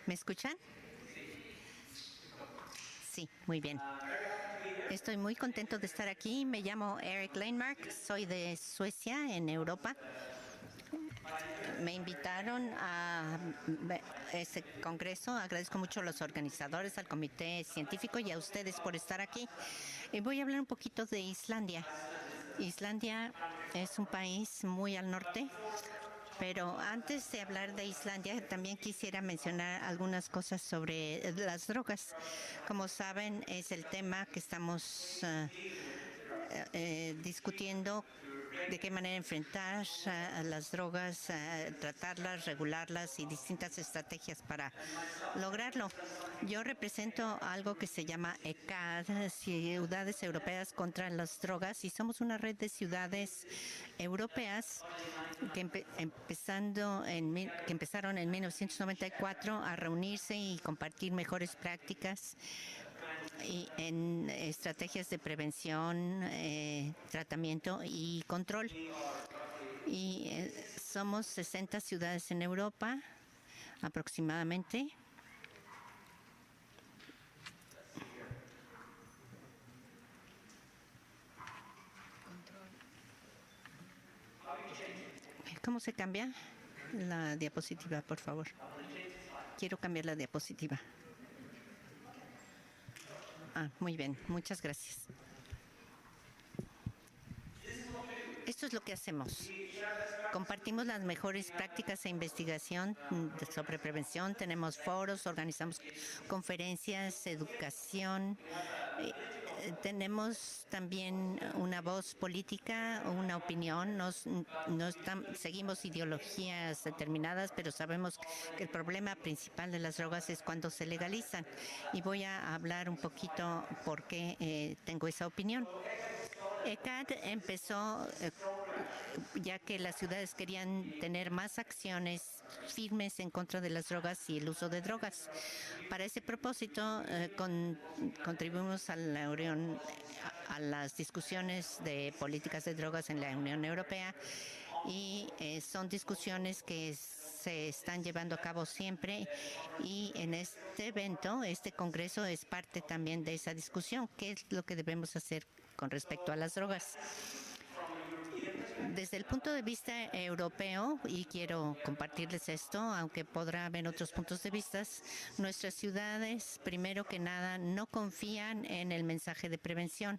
¿Me escuchan? Sí, muy bien. Estoy muy contento de estar aquí. Me llamo Erik Leinmark, soy de Suecia, en Europa. Me invitaron a este congreso. Agradezco mucho a los organizadores, al comité científico y a ustedes por estar aquí. Voy a hablar un poquito de Islandia. Islandia es un país muy al norte. Pero antes de hablar de Islandia, también quisiera mencionar algunas cosas sobre las drogas. Como saben, es el tema que estamos discutiendo, de qué manera enfrentar las drogas, tratarlas, regularlas y distintas estrategias para lograrlo. Yo represento algo que se llama ECAD, Ciudades Europeas contra las Drogas, y somos una red de ciudades europeas que empezaron en 1994 a reunirse y compartir mejores prácticas y en estrategias de prevención, tratamiento y control. Y somos 60 ciudades en Europa aproximadamente. ¿Cómo se cambia la diapositiva, por favor? Quiero cambiar la diapositiva. Muy bien, muchas gracias. Esto es lo que hacemos. Compartimos las mejores prácticas e investigación sobre prevención. Tenemos foros, organizamos conferencias, educación. Tenemos también una voz política, una opinión. Seguimos ideologías determinadas, pero sabemos que el problema principal de las drogas es cuando se legalizan. Y voy a hablar un poquito por qué tengo esa opinión. ECAD empezó ya que las ciudades querían tener más acciones firmes en contra de las drogas y el uso de drogas. Para ese propósito, contribuimos a la Unión, a las discusiones de políticas de drogas en la Unión Europea, y son discusiones que se están llevando a cabo siempre, y en este evento, este congreso es parte también de esa discusión. ¿Qué es lo que debemos hacer con respecto a las drogas? Desde el punto de vista europeo, y quiero compartirles esto, aunque podrá haber otros puntos de vista, nuestras ciudades, primero que nada, no confían en el mensaje de prevención,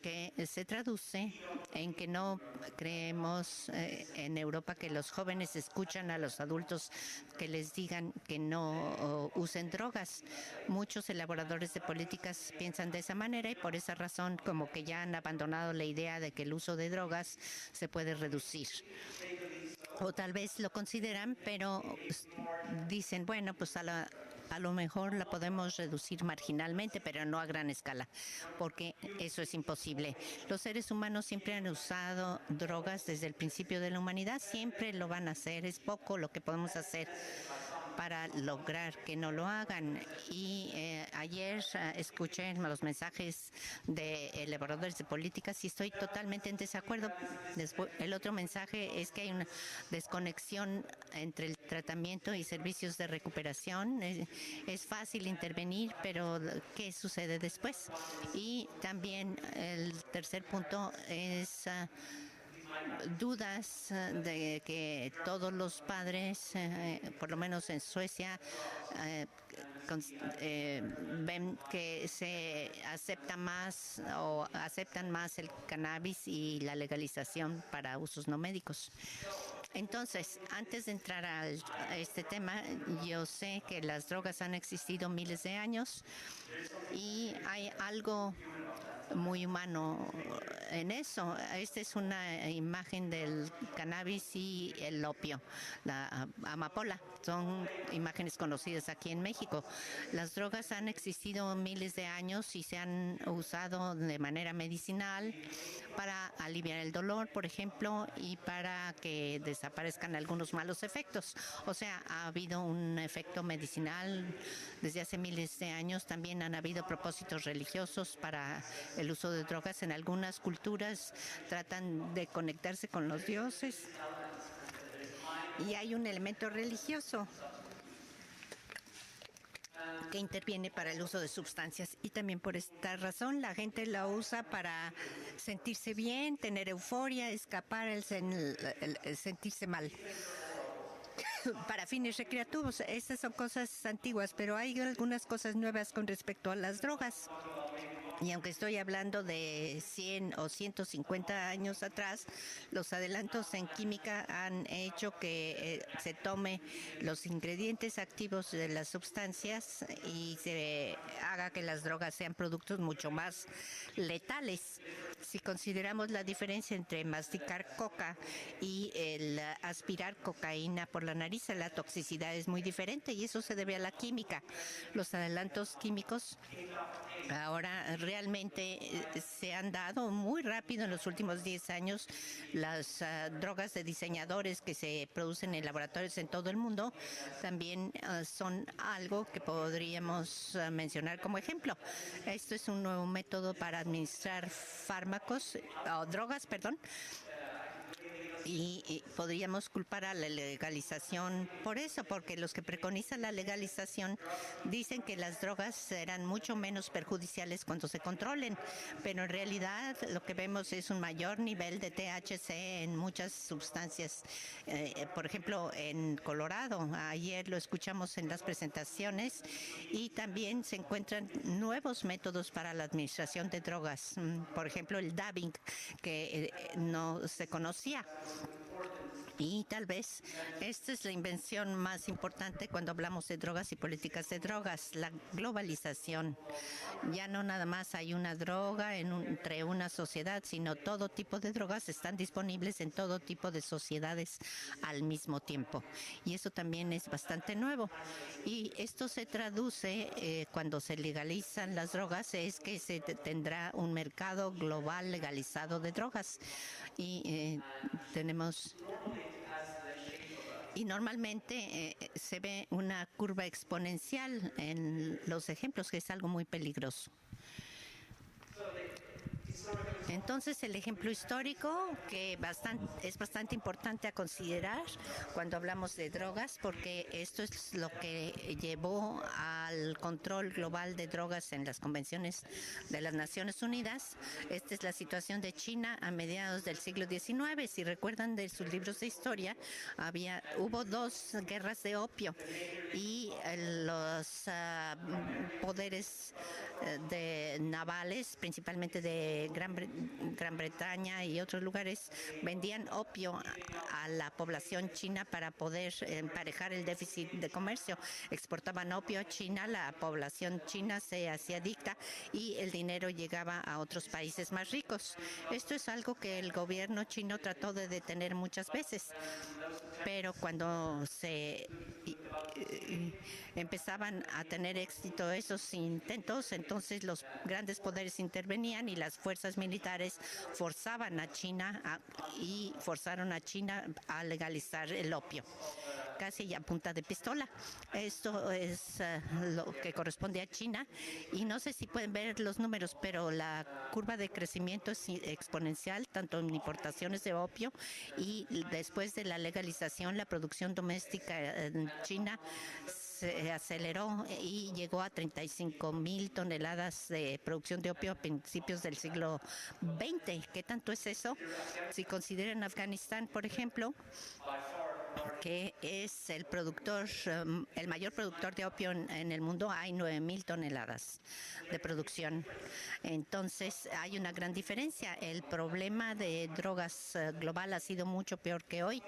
que se traduce en que no creemos en Europa que los jóvenes escuchan a los adultos que les digan que no usen drogas. Muchos elaboradores de políticas piensan de esa manera, y por esa razón como que ya han abandonado la idea de que el uso de drogas se puede reducir. O tal vez lo consideran, pero dicen, bueno, pues a lo mejor la podemos reducir marginalmente, pero no a gran escala, porque eso es imposible. Los seres humanos siempre han usado drogas desde el principio de la humanidad, siempre lo van a hacer. Es poco lo que podemos hacer para lograr que no lo hagan. Y ayer escuché los mensajes de elaboradores de políticas y estoy totalmente en desacuerdo. El otro mensaje es que hay una desconexión entre el tratamiento y servicios de recuperación. Es fácil intervenir, pero ¿qué sucede después? Y también el tercer punto es dudas de que todos los padres, por lo menos en Suecia, ven que se acepta más o aceptan más el cannabis y la legalización para usos no médicos. Entonces, antes de entrar a este tema, yo sé que las drogas han existido miles de años y hay algo muy humano en eso. Esta es una imagen del cannabis y el opio, la amapola. Son imágenes conocidas aquí en México. Las drogas han existido miles de años y se han usado de manera medicinal para aliviar el dolor, por ejemplo, y para que desaparezcan algunos malos efectos. O sea, ha habido un efecto medicinal desde hace miles de años. También han habido propósitos religiosos para el uso de drogas. En algunas culturas tratan de conectarse con los dioses y hay un elemento religioso. que interviene para el uso de sustancias. Y también por esta razón la gente la usa para sentirse bien, tener euforia, escapar el sentirse mal. Para fines recreativos, estas son cosas antiguas, pero hay algunas cosas nuevas con respecto a las drogas. Y aunque estoy hablando de 100 o 150 años atrás, los adelantos en química han hecho que se tome los ingredientes activos de las sustancias y se haga que las drogas sean productos mucho más letales. Si consideramos la diferencia entre masticar coca y el aspirar cocaína por la nariz, la toxicidad es muy diferente y eso se debe a la química. Los adelantos químicos ahora realmente se han dado muy rápido en los últimos 10 años. Las drogas de diseñadores que se producen en laboratorios en todo el mundo también son algo que podríamos mencionar como ejemplo. Esto es un nuevo método para administrar fármacos o drogas, perdón. Y podríamos culpar a la legalización por eso, porque los que preconizan la legalización dicen que las drogas serán mucho menos perjudiciales cuando se controlen, pero en realidad lo que vemos es un mayor nivel de THC en muchas sustancias. Por ejemplo, en Colorado, ayer lo escuchamos en las presentaciones, y también se encuentran nuevos métodos para la administración de drogas. Por ejemplo, el dabbing, que no se conocía. Y tal vez esta es la invención más importante cuando hablamos de drogas y políticas de drogas, la globalización. Ya no nada más hay una droga entre una sociedad, sino todo tipo de drogas están disponibles en todo tipo de sociedades al mismo tiempo. Y eso también es bastante nuevo. Y esto se traduce cuando se legalizan las drogas, es que se tendrá un mercado global legalizado de drogas. Y tenemos... Y normalmente se ve una curva exponencial en los ejemplos, que es algo muy peligroso. Entonces, el ejemplo histórico que es bastante importante a considerar cuando hablamos de drogas, porque esto es lo que llevó al control global de drogas en las convenciones de las Naciones Unidas. Esta es la situación de China a mediados del siglo XIX. Si recuerdan de sus libros de historia, hubo 2 guerras de opio, y los poderes navales, principalmente de Gran Bretaña y otros lugares, vendían opio a la población china para poder emparejar el déficit de comercio. Exportaban opio a China, la población china se hacía adicta y el dinero llegaba a otros países más ricos. Esto es algo que el gobierno chino trató de detener muchas veces, pero cuando se empezaban a tener éxito esos intentos, entonces los grandes poderes intervenían y las fuerzas militares forzaron a China a legalizar el opio, casi a punta de pistola. Esto es lo que corresponde a China, y no sé si pueden ver los números, pero la curva de crecimiento es exponencial, tanto en importaciones de opio, y después de la legalización, la producción doméstica en China se aceleró y llegó a 35,000 toneladas de producción de opio a principios del siglo XX. ¿Qué tanto es eso? Si consideran Afganistán, por ejemplo, que es el mayor productor de opio en el mundo, hay 9,000 toneladas de producción. Entonces hay una gran diferencia. El problema de drogas global ha sido mucho peor que hoy,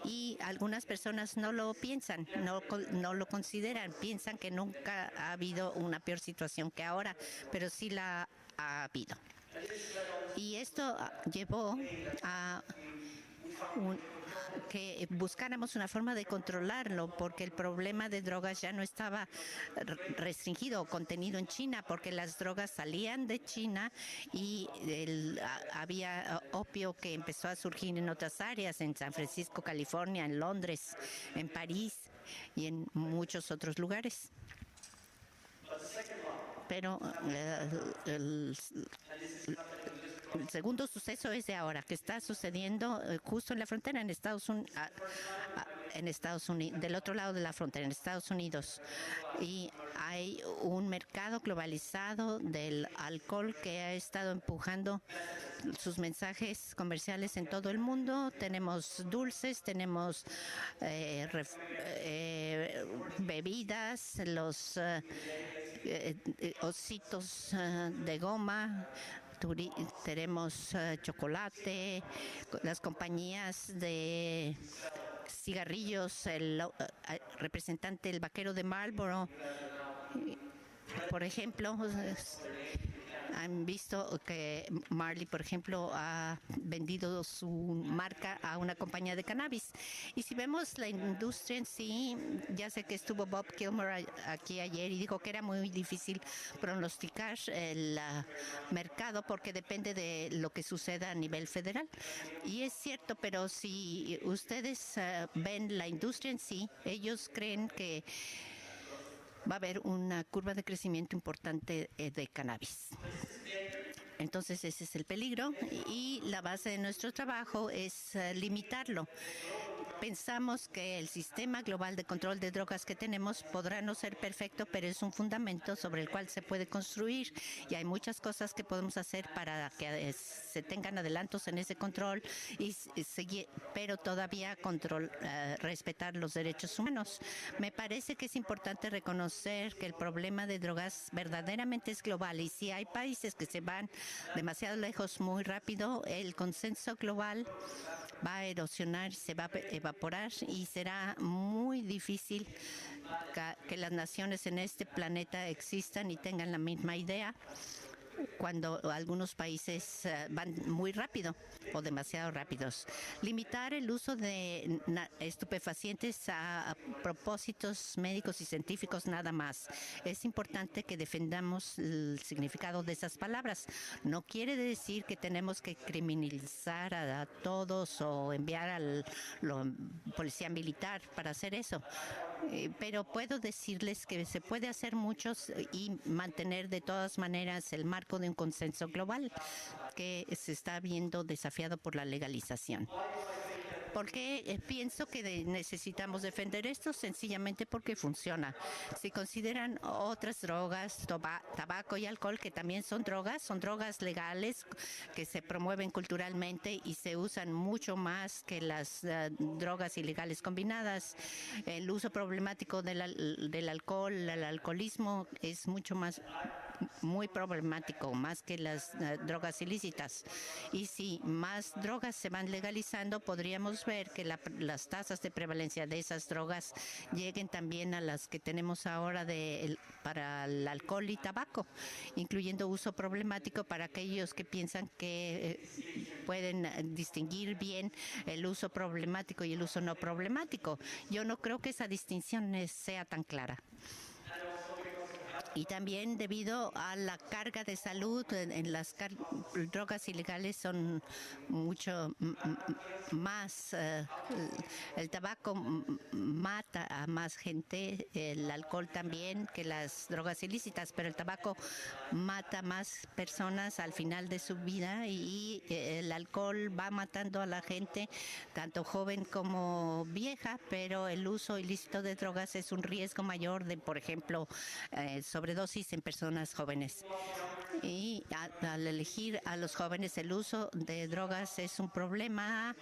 y algunas personas no lo piensan, no lo consideran, piensan que nunca ha habido una peor situación que ahora, pero sí la ha habido. Y esto llevó a que buscáramos una forma de controlarlo, porque el problema de drogas ya no estaba restringido o contenido en China, porque las drogas salían de China y había opio que empezó a surgir en otras áreas, en San Francisco, California, en Londres, en París y en muchos otros lugares. Pero el segundo suceso es de ahora, que está sucediendo justo en la frontera en Estados Unidos, en Estados Unidos, del otro lado de la frontera, en Estados Unidos. Y hay un mercado globalizado del alcohol que ha estado empujando sus mensajes comerciales en todo el mundo. Tenemos dulces, tenemos bebidas, los ositos de goma. Tenemos chocolate, las compañías de cigarrillos, el representante, el vaquero de Marlboro, por ejemplo. Han visto que Marley, por ejemplo, ha vendido su marca a una compañía de cannabis. Y si vemos la industria en sí, ya sé que estuvo Bob Kilmer aquí ayer y dijo que era muy difícil pronosticar el mercado porque depende de lo que suceda a nivel federal. Y es cierto, pero si ustedes ven la industria en sí, ellos creen que va a haber una curva de crecimiento importante de cannabis. Entonces ese es el peligro y la base de nuestro trabajo es limitarlo. Pensamos que el sistema global de control de drogas que tenemos podrá no ser perfecto, pero es un fundamento sobre el cual se puede construir y hay muchas cosas que podemos hacer para que se tengan adelantos en ese control y seguir, pero todavía respetar los derechos humanos. Me parece que es importante reconocer que el problema de drogas verdaderamente es global y si hay países que se van demasiado lejos muy rápido, el consenso global va a erosionar, se va a evaporar y será muy difícil que las naciones en este planeta existan y tengan la misma idea cuando algunos países van muy rápido o demasiado rápidos. Limitar el uso de estupefacientes a propósitos médicos y científicos nada más. Es importante que defendamos el significado de esas palabras. No quiere decir que tenemos que criminalizar a todos o enviar a la policía militar para hacer eso. Pero puedo decirles que se puede hacer muchos y mantener de todas maneras el marco de un consenso global que se está viendo desafiado por la legalización. ¿Por qué pienso que necesitamos defender esto? Sencillamente porque funciona. Si consideran otras drogas, tabaco y alcohol, que también son drogas legales que se promueven culturalmente y se usan mucho más que las drogas ilegales combinadas. El uso problemático del alcohol, el alcoholismo es muy problemático, más que las drogas ilícitas. Y si más drogas se van legalizando, podríamos ver que las tasas de prevalencia de esas drogas lleguen también a las que tenemos ahora para el alcohol y tabaco, incluyendo uso problemático para aquellos que piensan que pueden distinguir bien el uso problemático y el uso no problemático. Yo no creo que esa distinción sea tan clara. Y también debido a la carga de salud en las drogas ilegales son mucho más. El tabaco mata a más gente, el alcohol también que las drogas ilícitas, pero el tabaco mata más personas al final de su vida y el alcohol va matando a la gente, tanto joven como vieja, pero el uso ilícito de drogas es un riesgo mayor de, por ejemplo, sobredosis en personas jóvenes. Y al elegir a los jóvenes el uso de drogas es un problema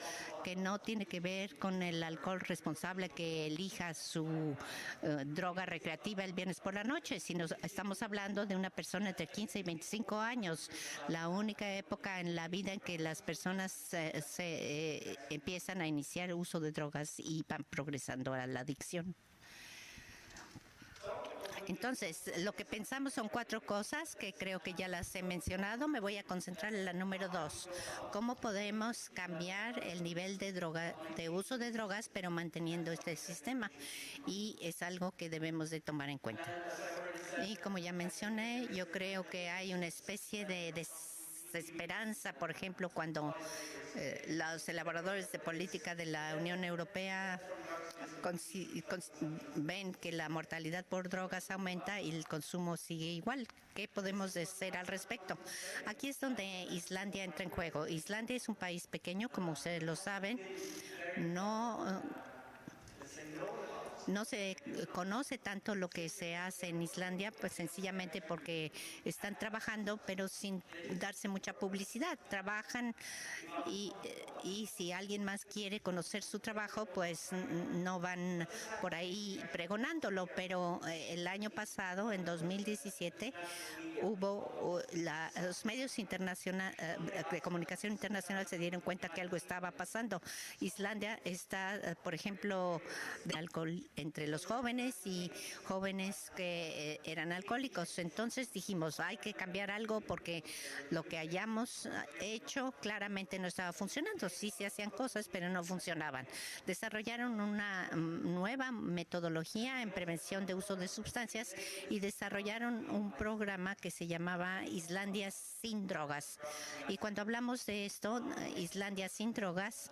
que no tiene que ver con el alcohol responsable que elija su droga recreativa el viernes por la noche, sino estamos hablando de una persona entre 15 y 25 años, la única época en la vida en que las personas empiezan a iniciar uso de drogas y van progresando a la adicción. Entonces, lo que pensamos son 4 cosas que creo que ya las he mencionado. Me voy a concentrar en la número 2. ¿Cómo podemos cambiar el nivel de uso de drogas, pero manteniendo este sistema? Y es algo que debemos de tomar en cuenta. Y como ya mencioné, yo creo que hay una especie de desesperanza, por ejemplo, cuando los elaboradores de política de la Unión Europea ven que la mortalidad por drogas aumenta y el consumo sigue igual. ¿Qué podemos hacer al respecto? Aquí es donde Islandia entra en juego. Islandia es un país pequeño, como ustedes lo saben. no se conoce tanto lo que se hace en Islandia, pues sencillamente porque están trabajando, pero sin darse mucha publicidad. Trabajan y si alguien más quiere conocer su trabajo, pues no van por ahí pregonándolo. Pero el año pasado, en 2017, los medios de comunicación internacional se dieron cuenta que algo estaba pasando. Islandia está, por ejemplo, de alcohol entre los jóvenes y jóvenes que eran alcohólicos. Entonces dijimos, hay que cambiar algo porque lo que hayamos hecho claramente no estaba funcionando. Sí se hacían cosas, pero no funcionaban. Desarrollaron una nueva metodología en prevención de uso de sustancias y desarrollaron un programa que se llamaba Islandia sin drogas. Y cuando hablamos de esto, Islandia sin drogas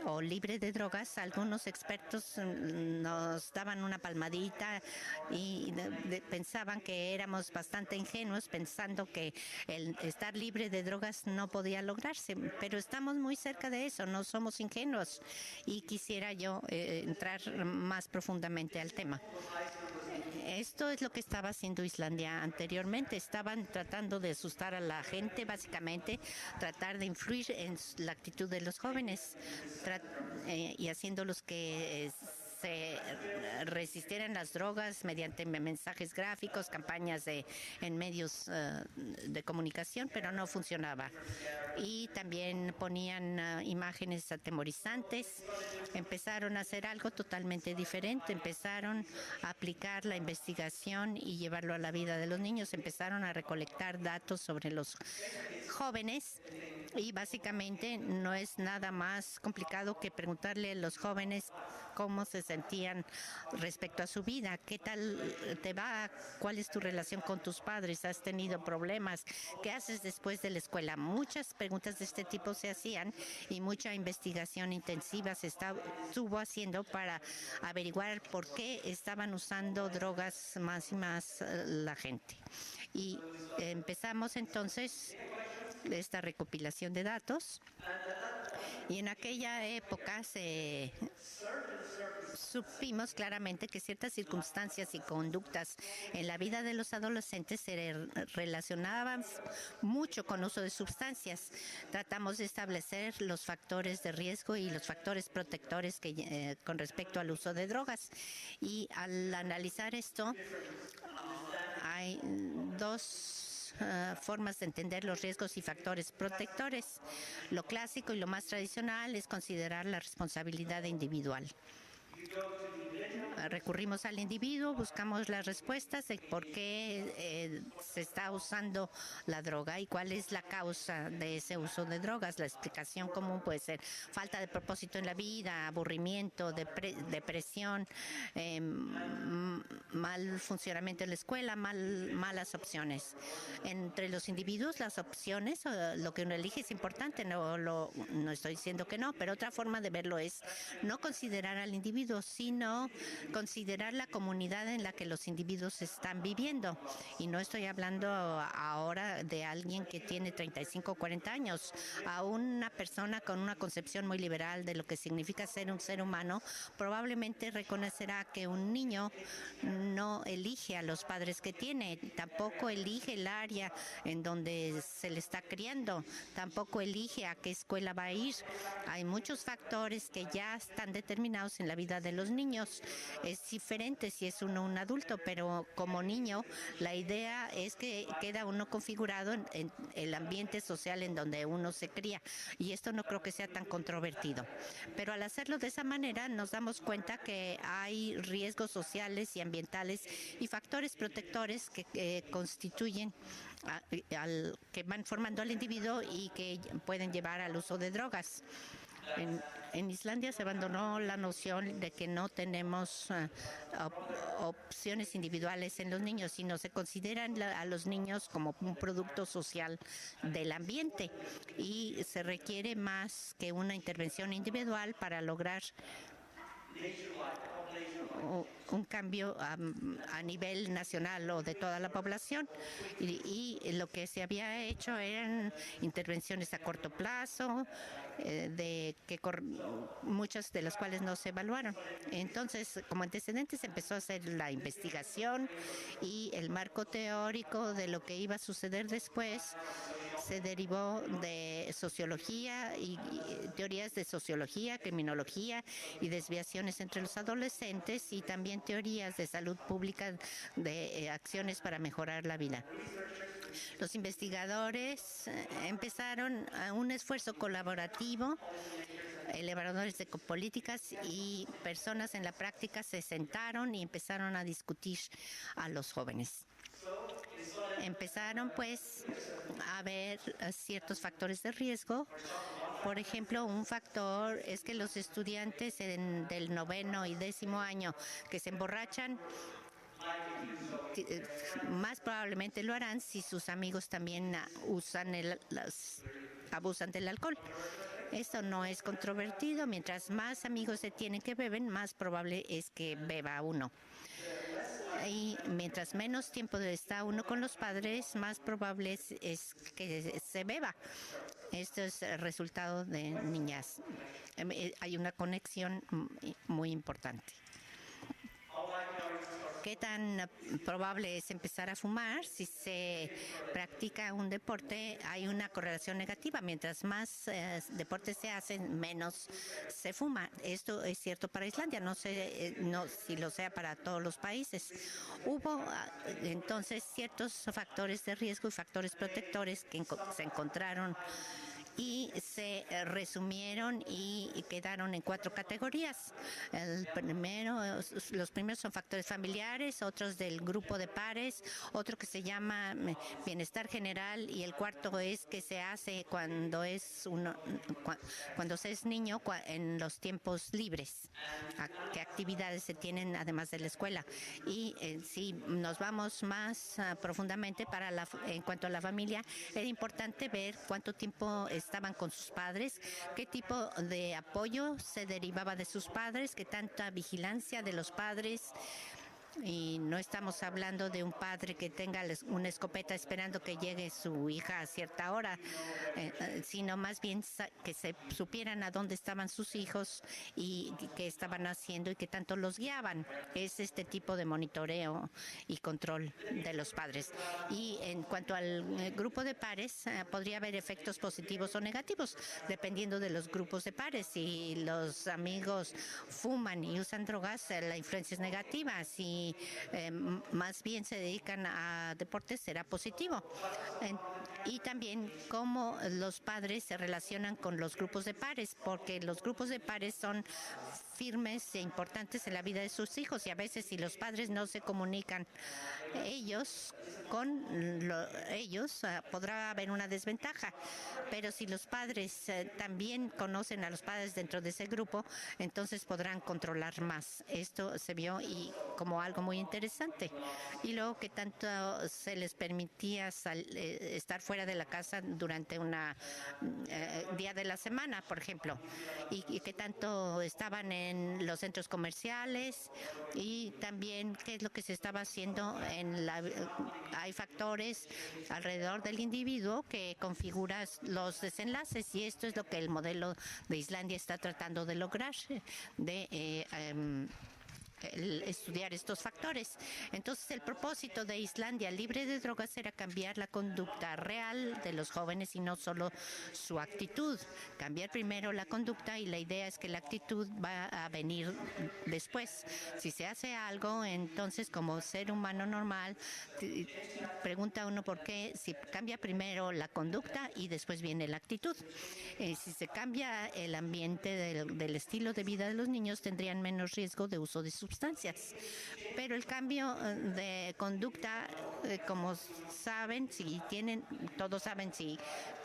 o libre de drogas, algunos expertos nos daban una palmadita y pensaban que éramos bastante ingenuos pensando que el estar libre de drogas no podía lograrse, pero estamos muy cerca de eso, no somos ingenuos, y quisiera yo entrar más profundamente al tema. Esto es lo que estaba haciendo Islandia anteriormente. Estaban tratando de asustar a la gente, básicamente, tratar de influir en la actitud de los jóvenes y haciéndolos que se resistieran las drogas mediante mensajes gráficos, campañas en medios de comunicación, pero no funcionaba. Y también ponían imágenes atemorizantes. Empezaron a hacer algo totalmente diferente. Empezaron a aplicar la investigación y llevarlo a la vida de los niños. Empezaron a recolectar datos sobre los jóvenes y básicamente no es nada más complicado que preguntarle a los jóvenes cómo se sentían respecto a su vida, qué tal te va, cuál es tu relación con tus padres, has tenido problemas, qué haces después de la escuela. Muchas preguntas de este tipo se hacían y mucha investigación intensiva se estuvo haciendo para averiguar por qué estaban usando drogas más y más la gente. Y empezamos entonces esta recopilación de datos y en aquella época supimos claramente que ciertas circunstancias y conductas en la vida de los adolescentes se relacionaban mucho con uso de sustancias. Tratamos de establecer los factores de riesgo y los factores protectores con respecto al uso de drogas. Y al analizar esto, hay dos formas de entender los riesgos y factores protectores. Lo clásico y lo más tradicional es considerar la responsabilidad individual. Recurrimos al individuo, buscamos las respuestas de por qué se está usando la droga y cuál es la causa de ese uso de drogas. La explicación común puede ser falta de propósito en la vida, aburrimiento, depresión, mal funcionamiento en la escuela, malas opciones. Entre los individuos, las opciones, lo que uno elige es importante, no estoy diciendo que no, pero otra forma de verlo es no considerar al individuo, sino considerar la comunidad en la que los individuos están viviendo. Y no estoy hablando ahora de alguien que tiene 35 o 40 años. A una persona con una concepción muy liberal de lo que significa ser un ser humano, probablemente reconocerá que un niño no elige a los padres que tiene, tampoco elige el área en donde se le está criando, tampoco elige a qué escuela va a ir. Hay muchos factores que ya están determinados en la vida de los niños. Es diferente si es uno un adulto, pero como niño la idea es que queda uno configurado en el ambiente social en donde uno se cría, y esto no creo que sea tan controvertido. Pero al hacerlo de esa manera nos damos cuenta que hay riesgos sociales y ambientales y factores protectores que constituyen que van formando al individuo y que pueden llevar al uso de drogas. En Islandia se abandonó la noción de que no tenemos opciones individuales en los niños, sino se consideran a los niños como un producto social del ambiente y se requiere más que una intervención individual para lograr un cambio a nivel nacional o de toda la población y lo que se había hecho eran intervenciones a corto plazo muchas de las cuales no se evaluaron. Entonces, como antecedentes, empezó a hacer la investigación y el marco teórico de lo que iba a suceder después se derivó de sociología y teorías de sociología, criminología y desviaciones entre los adolescentes y también teorías de salud pública de acciones para mejorar la vida. Los investigadores empezaron un esfuerzo colaborativo, elaboradores de políticas y personas en la práctica se sentaron y empezaron a discutir a los jóvenes. Empezaron pues a ver ciertos factores de riesgo. Por ejemplo, un factor es que los estudiantes del 9º y 10º año que se emborrachan más probablemente lo harán si sus amigos también abusan del alcohol. Esto no es controvertido. Mientras más amigos se tienen que beben, más probable es que beba uno. Y mientras menos tiempo está uno con los padres, más probable es que se beba. Esto es el resultado de niñas. Hay una conexión muy importante. ¿Qué tan probable es empezar a fumar? Si se practica un deporte, hay una correlación negativa. Mientras más deportes se hacen, menos se fuma. Esto es cierto para Islandia, no sé si lo sea para todos los países. Hubo entonces ciertos factores de riesgo y factores protectores que se encontraron y se resumieron y quedaron en 4 categorías. Los primeros son factores familiares, otros del grupo de pares, otro que se llama bienestar general y el cuarto es que se hace cuando se es niño en los tiempos libres. ¿Qué actividades se tienen además de la escuela? Y si nos vamos más profundamente en cuanto a la familia, era importante ver cuánto tiempo estaban con sus padres, qué tipo de apoyo se derivaba de sus padres, qué tanta vigilancia de los padres. Y no estamos hablando de un padre que tenga una escopeta esperando que llegue su hija a cierta hora, sino más bien que se supieran a dónde estaban sus hijos y qué estaban haciendo y qué tanto los guiaban. Es este tipo de monitoreo y control de los padres. Y en cuanto al grupo de pares, podría haber efectos positivos o negativos, dependiendo de los grupos de pares. Si los amigos fuman y usan drogas, la influencia es negativa. Si más bien se dedican a deportes, será positivo. Y también cómo los padres se relacionan con los grupos de pares, porque los grupos de pares son firmes e importantes en la vida de sus hijos y a veces si los padres no se comunican podrá haber una desventaja, pero si los padres también conocen a los padres dentro de ese grupo, entonces podrán controlar más. Esto se vio y como algo muy interesante. Y luego que tanto se les permitía estar fuera de la casa durante un día de la semana, por ejemplo, y que tanto estaban en los centros comerciales y también qué es lo que se estaba haciendo hay factores alrededor del individuo que configuran los desenlaces y esto es lo que el modelo de Islandia está tratando de lograr, estudiar estos factores. Entonces el propósito de Islandia libre de drogas era cambiar la conducta real de los jóvenes y no solo su actitud. Cambiar primero la conducta y la idea es que la actitud va a venir después. Si se hace algo, entonces como ser humano normal, pregunta uno por qué, si cambia primero la conducta y después viene la actitud. Si se cambia el ambiente del estilo de vida de los niños, tendrían menos riesgo de uso de sustancias sustancias. Pero el cambio de conducta, como saben, si tienen, todos saben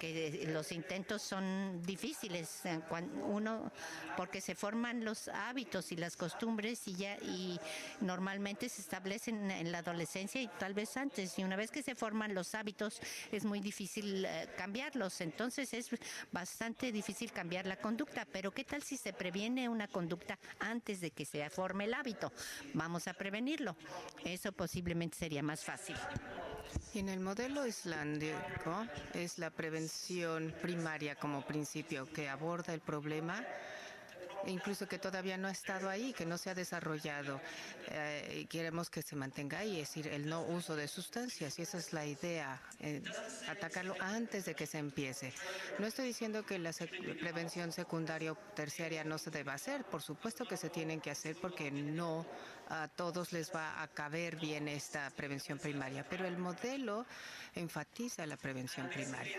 que los intentos son difíciles, porque se forman los hábitos y las costumbres y normalmente se establecen en la adolescencia y tal vez antes. Y una vez que se forman los hábitos es muy difícil cambiarlos. Entonces es bastante difícil cambiar la conducta. Pero ¿qué tal si se previene una conducta antes de que se forme el hábito? Vamos a prevenirlo. Eso posiblemente sería más fácil. Y en el modelo islámico es la prevención primaria como principio que aborda el problema, incluso que todavía no ha estado ahí, que no se ha desarrollado. Y queremos que se mantenga ahí, es decir, el no uso de sustancias. Y esa es la idea, atacarlo antes de que se empiece. No estoy diciendo que la prevención secundaria o terciaria no se deba hacer. Por supuesto que se tienen que hacer porque no a todos les va a caber bien esta prevención primaria. Pero el modelo enfatiza la prevención primaria.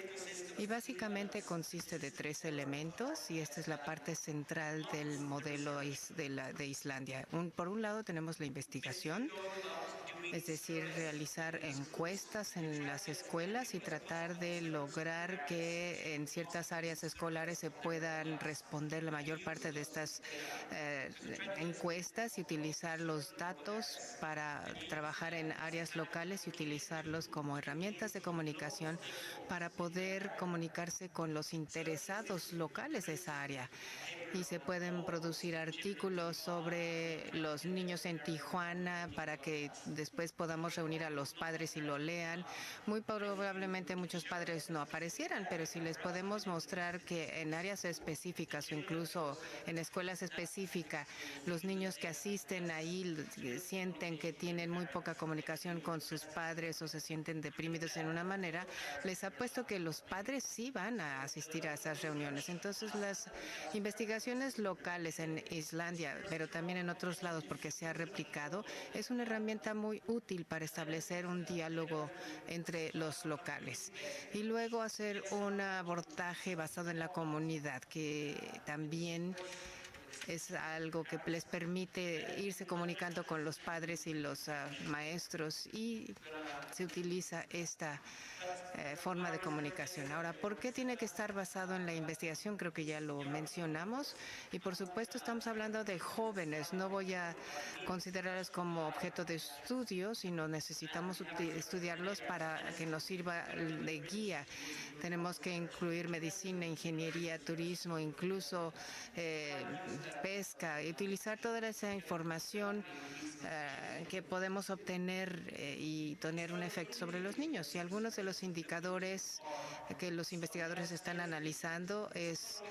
Y básicamente consiste de 3 elementos y esta es la parte central del modelo de Islandia. Por un lado tenemos la investigación, es decir, realizar encuestas en las escuelas y tratar de lograr que en ciertas áreas escolares se puedan responder la mayor parte de estas encuestas y utilizar los datos para trabajar en áreas locales y utilizarlos como herramientas de comunicación para poder comunicarse con los interesados locales de esa área. Y se pueden producir artículos sobre los niños en Tijuana para que después podamos reunir a los padres y lo lean. Muy probablemente muchos padres no aparecieran, pero si les podemos mostrar que en áreas específicas o incluso en escuelas específicas, los niños que asisten ahí sienten que tienen muy poca comunicación con sus padres o se sienten deprimidos en una manera, les apuesto que los padres sí van a asistir a esas reuniones. Entonces las investigaciones locales en Islandia, pero también en otros lados porque se ha replicado, es una herramienta muy útil para establecer un diálogo entre los locales. Y luego hacer un abordaje basado en la comunidad, que también es algo que les permite irse comunicando con los padres y los maestros y se utiliza esta forma de comunicación. Ahora, ¿por qué tiene que estar basado en la investigación? Creo que ya lo mencionamos y por supuesto estamos hablando de jóvenes. No voy a considerarlos como objeto de estudio, sino necesitamos estudiarlos para que nos sirva de guía. Tenemos que incluir medicina, ingeniería, turismo, incluso pesca y utilizar toda esa información que podemos obtener y tener un efecto sobre los niños. Y algunos de los indicadores que los investigadores están analizando es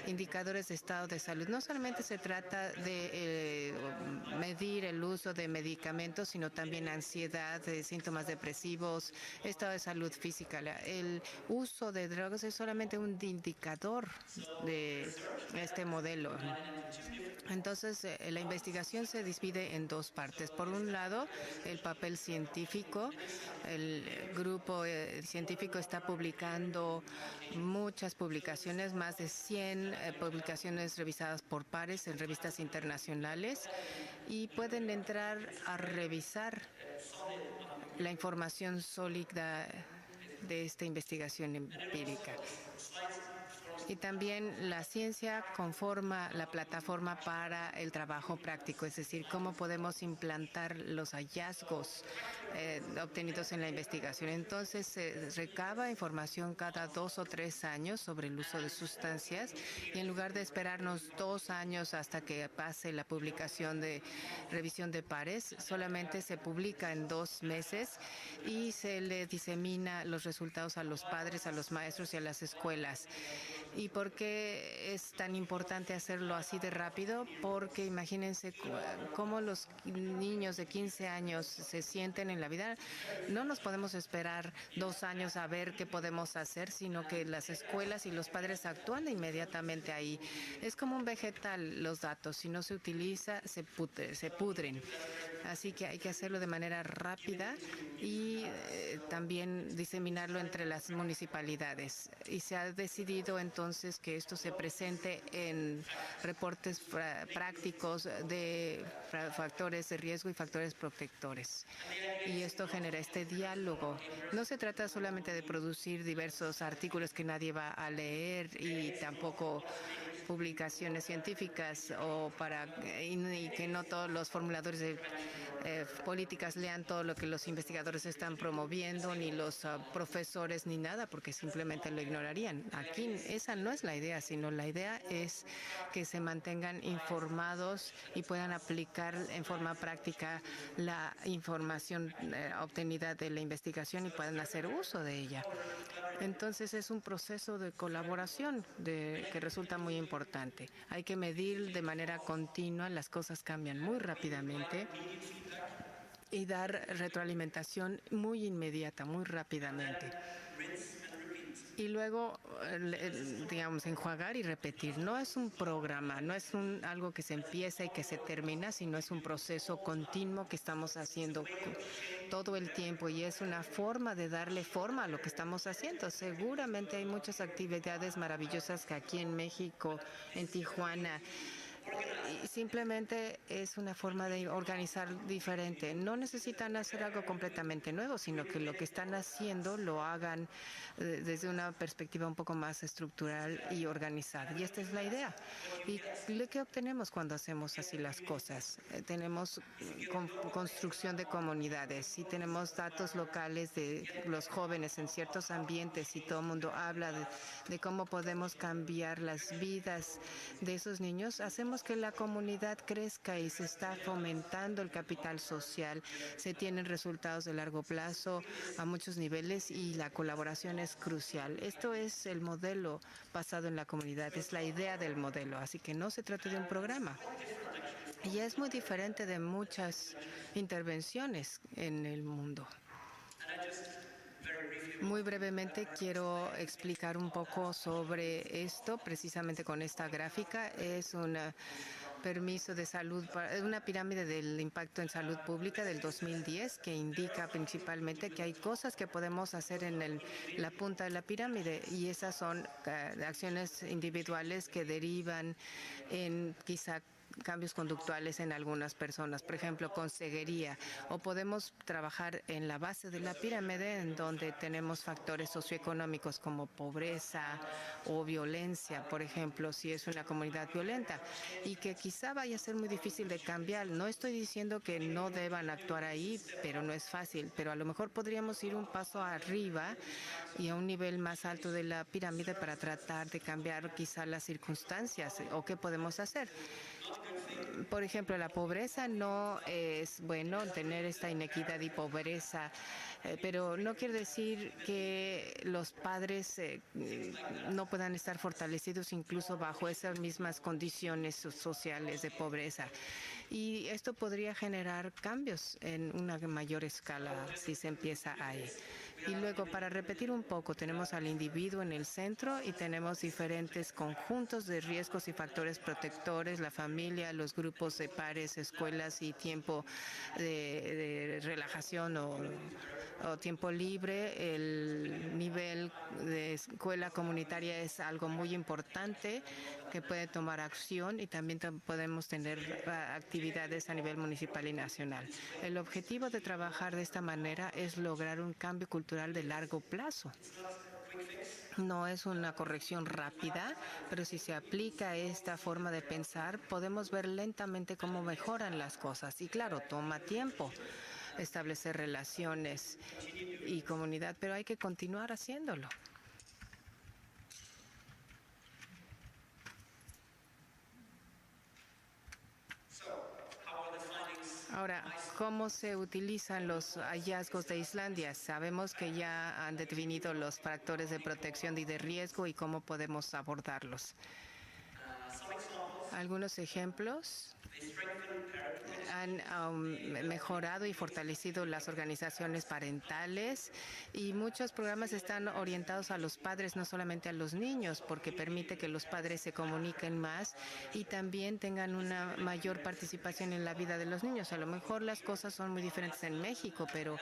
indicadores de estado de salud. No solamente se trata de medir el uso de medicamentos, sino también ansiedad, síntomas depresivos, estado de salud física. El uso de drogas es solamente un indicador de este modelo. Entonces, la investigación se divide en 2 partes. Por un lado, el papel científico. El grupo científico está publicando muchas publicaciones, más de 100 publicaciones revisadas por pares en revistas internacionales y pueden entrar a revisar la información sólida de esta investigación empírica. Y también la ciencia conforma la plataforma para el trabajo práctico, es decir, cómo podemos implantar los hallazgos obtenidos en la investigación. Entonces, se recaba información cada 2 o 3 años sobre el uso de sustancias y en lugar de esperarnos 2 años hasta que pase la publicación de revisión de pares, solamente se publica en 2 meses y se le disemina los resultados a los padres, a los maestros y a las escuelas. ¿Y por qué es tan importante hacerlo así de rápido? Porque imagínense cómo los niños de 15 años se sienten en la vida. No nos podemos esperar 2 años a ver qué podemos hacer, sino que las escuelas y los padres actúan inmediatamente ahí. Es como un vegetal los datos. Si no se utiliza, se pudren. Así que hay que hacerlo de manera rápida y también diseminarlo entre las municipalidades. Y se ha decidido entonces entonces que esto se presente en reportes prácticos de factores de riesgo y factores protectores. Y esto genera este diálogo. No se trata solamente de producir diversos artículos que nadie va a leer y tampoco publicaciones científicas y que no todos los formuladores de políticas lean todo lo que los investigadores están promoviendo, ni los profesores, ni nada, porque simplemente lo ignorarían. Aquí esa no es la idea, sino la idea es que se mantengan informados y puedan aplicar en forma práctica la información obtenida de la investigación y puedan hacer uso de ella. Entonces es un proceso de colaboración que resulta muy importante. Hay que medir de manera continua, las cosas cambian muy rápidamente y dar retroalimentación muy inmediata, muy rápidamente. Y luego, digamos, enjuagar y repetir. No es un programa, no es algo que se empieza y que se termina, sino es un proceso continuo que estamos haciendo todo el tiempo y es una forma de darle forma a lo que estamos haciendo. Seguramente hay muchas actividades maravillosas que aquí en México, en Tijuana, y simplemente es una forma de organizar diferente. No necesitan hacer algo completamente nuevo, sino que lo que están haciendo lo hagan desde una perspectiva un poco más estructural y organizada. Y esta es la idea. ¿Y qué obtenemos cuando hacemos así las cosas? Tenemos construcción de comunidades y tenemos datos locales de los jóvenes en ciertos ambientes y todo el mundo habla de cómo podemos cambiar las vidas de esos niños. Hacemos que la comunidad crezca y se está fomentando el capital social. Se tienen resultados de largo plazo a muchos niveles y la colaboración es crucial. Esto es el modelo basado en la comunidad, es la idea del modelo, así que no se trata de un programa. Y es muy diferente de muchas intervenciones en el mundo. Muy brevemente quiero explicar un poco sobre esto, precisamente con esta gráfica. Es un permiso de salud, una pirámide del impacto en salud pública del 2010 que indica principalmente que hay cosas que podemos hacer en la punta de la pirámide y esas son acciones individuales que derivan en quizá cambios conductuales en algunas personas, por ejemplo, con ceguería, o podemos trabajar en la base de la pirámide en donde tenemos factores socioeconómicos como pobreza o violencia, por ejemplo, si es una comunidad violenta y que quizá vaya a ser muy difícil de cambiar. No estoy diciendo que no deban actuar ahí, pero no es fácil, pero a lo mejor podríamos ir un paso arriba y a un nivel más alto de la pirámide para tratar de cambiar quizá las circunstancias o qué podemos hacer. Por ejemplo, la pobreza no es bueno tener esta inequidad y pobreza, pero no quiere decir que los padres no puedan estar fortalecidos incluso bajo esas mismas condiciones sociales de pobreza. Y esto podría generar cambios en una mayor escala si se empieza ahí. Y luego, para repetir un poco, tenemos al individuo en el centro y tenemos diferentes conjuntos de riesgos y factores protectores, la familia, los grupos de pares, escuelas y tiempo de relajación o tiempo libre. El nivel de escuela comunitaria es algo muy importante que puede tomar acción y también podemos tener actividades a nivel municipal y nacional. El objetivo de trabajar de esta manera es lograr un cambio cultural de largo plazo. No es una corrección rápida, pero si se aplica esta forma de pensar, podemos ver lentamente cómo mejoran las cosas. Y claro, toma tiempo establecer relaciones y comunidad, pero hay que continuar haciéndolo. Ahora, ¿cómo se utilizan los hallazgos de Islandia? Sabemos que ya han definido los factores de protección y de riesgo y cómo podemos abordarlos. Algunos ejemplos. Han mejorado y fortalecido las organizaciones parentales y muchos programas están orientados a los padres, no solamente a los niños, porque permite que los padres se comuniquen más y también tengan una mayor participación en la vida de los niños. A lo mejor las cosas son muy diferentes en México, pero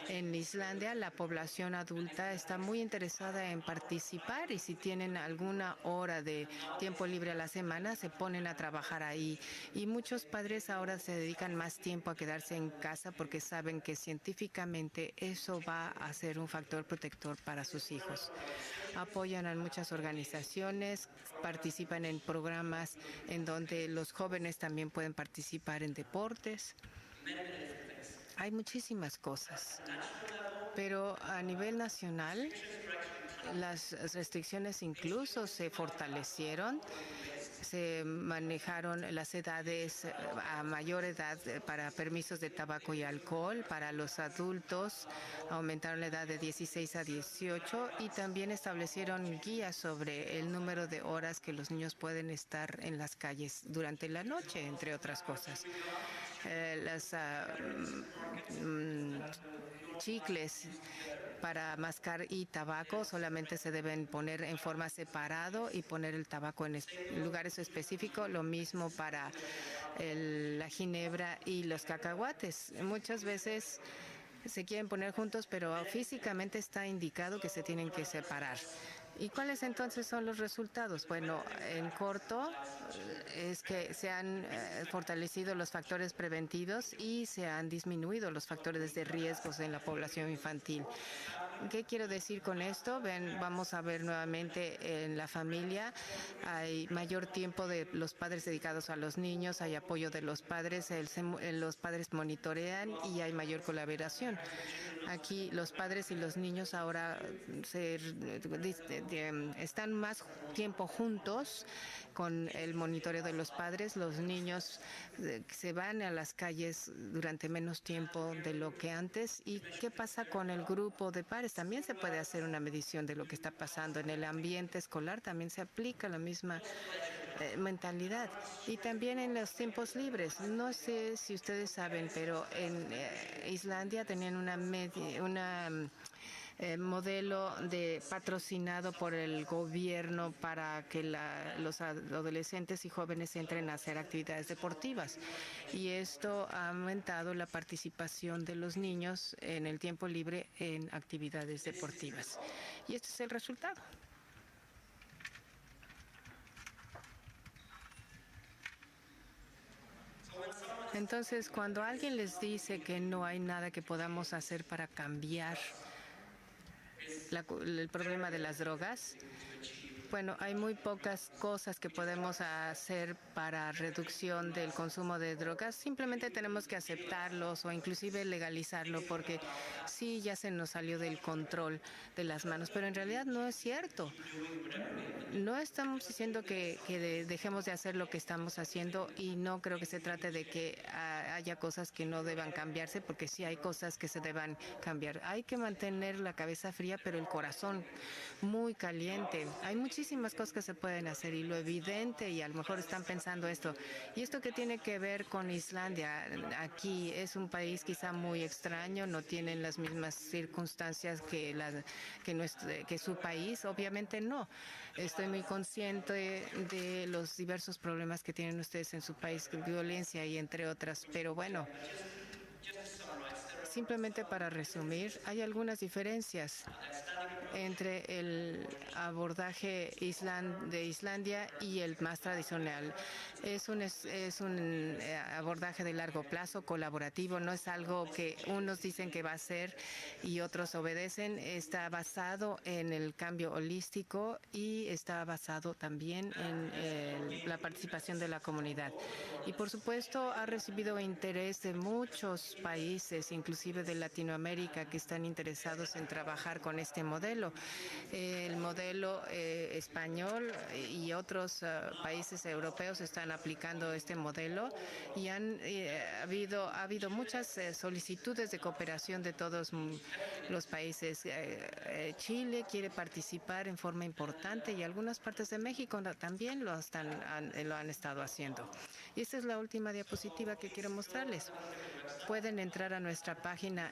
En Islandia, la población adulta está muy interesada en participar y si tienen alguna hora de tiempo libre a la semana, se ponen a trabajar ahí. Y muchos padres ahora se dedican más tiempo a quedarse en casa porque saben que científicamente eso va a ser un factor protector para sus hijos. Apoyan a muchas organizaciones, participan en programas en donde los jóvenes también pueden participar en deportes. Hay muchísimas cosas, pero a nivel nacional las restricciones incluso se fortalecieron. Se manejaron las edades a mayor edad para permisos de tabaco y alcohol. Para los adultos aumentaron la edad de 16 a 18 y también establecieron guías sobre el número de horas que los niños pueden estar en las calles durante la noche, entre otras cosas. Las chicles para mascar y tabaco solamente se deben poner en forma separado y poner el tabaco en lugares específicos. Lo mismo para la ginebra y los cacahuates. Muchas veces se quieren poner juntos, pero físicamente está indicado que se tienen que separar. ¿Y cuáles entonces son los resultados? Bueno, en corto es que se han fortalecido los factores preventivos y se han disminuido los factores de riesgos en la población infantil. ¿Qué quiero decir con esto? Vamos a ver nuevamente en la familia, hay mayor tiempo de los padres dedicados a los niños, hay apoyo de los padres, los padres monitorean y hay mayor colaboración. Aquí los padres y los niños ahora están más tiempo juntos con el monitoreo de los padres. Los niños se van a las calles durante menos tiempo de lo que antes. ¿Y qué pasa con el grupo de pares? También se puede hacer una medición de lo que está pasando en el ambiente escolar. También se aplica la misma mentalidad. Y también en los tiempos libres. No sé si ustedes saben, pero en Islandia tenían una modelo patrocinado por el gobierno para que los adolescentes y jóvenes entren a hacer actividades deportivas. Y esto ha aumentado la participación de los niños en el tiempo libre en actividades deportivas. Y este es el resultado. Entonces, cuando alguien les dice que no hay nada que podamos hacer para cambiar el problema de las drogas, bueno, hay muy pocas cosas que podemos hacer para reducción del consumo de drogas. Simplemente tenemos que aceptarlos o inclusive legalizarlo porque sí, ya se nos salió del control de las manos. Pero en realidad no es cierto. No estamos diciendo que dejemos de hacer lo que estamos haciendo y no creo que se trate de que haya cosas que no deban cambiarse porque sí hay cosas que se deban cambiar. Hay que mantener la cabeza fría pero el corazón muy caliente. Hay muchísimas cosas que se pueden hacer y lo evidente, y a lo mejor están pensando esto, ¿y esto qué tiene que ver con Islandia? Aquí es un país quizá muy extraño, no tienen las mismas circunstancias que su país, obviamente no. Estoy muy consciente de los diversos problemas que tienen ustedes en su país, violencia y entre otras, pero bueno, simplemente para resumir, hay algunas diferencias entre el abordaje de Islandia y el más tradicional. Es un abordaje de largo plazo, colaborativo, no es algo que unos dicen que va a ser y otros obedecen. Está basado en el cambio holístico y está basado también en la participación de la comunidad. Y por supuesto ha recibido interés de muchos países, inclusive de Latinoamérica, que están interesados en trabajar con este modelo. El modelo español y otros países europeos están aplicando este modelo y ha habido muchas solicitudes de cooperación de todos los países. Chile quiere participar en forma importante y algunas partes de México también lo han estado haciendo. Y esta es la última diapositiva que quiero mostrarles. Pueden entrar a nuestra página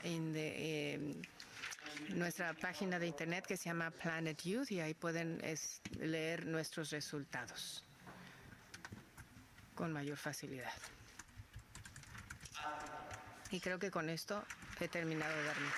nuestra página de internet que se llama Planet Youth y ahí pueden leer nuestros resultados con mayor facilidad. Y creo que con esto he terminado de dar mi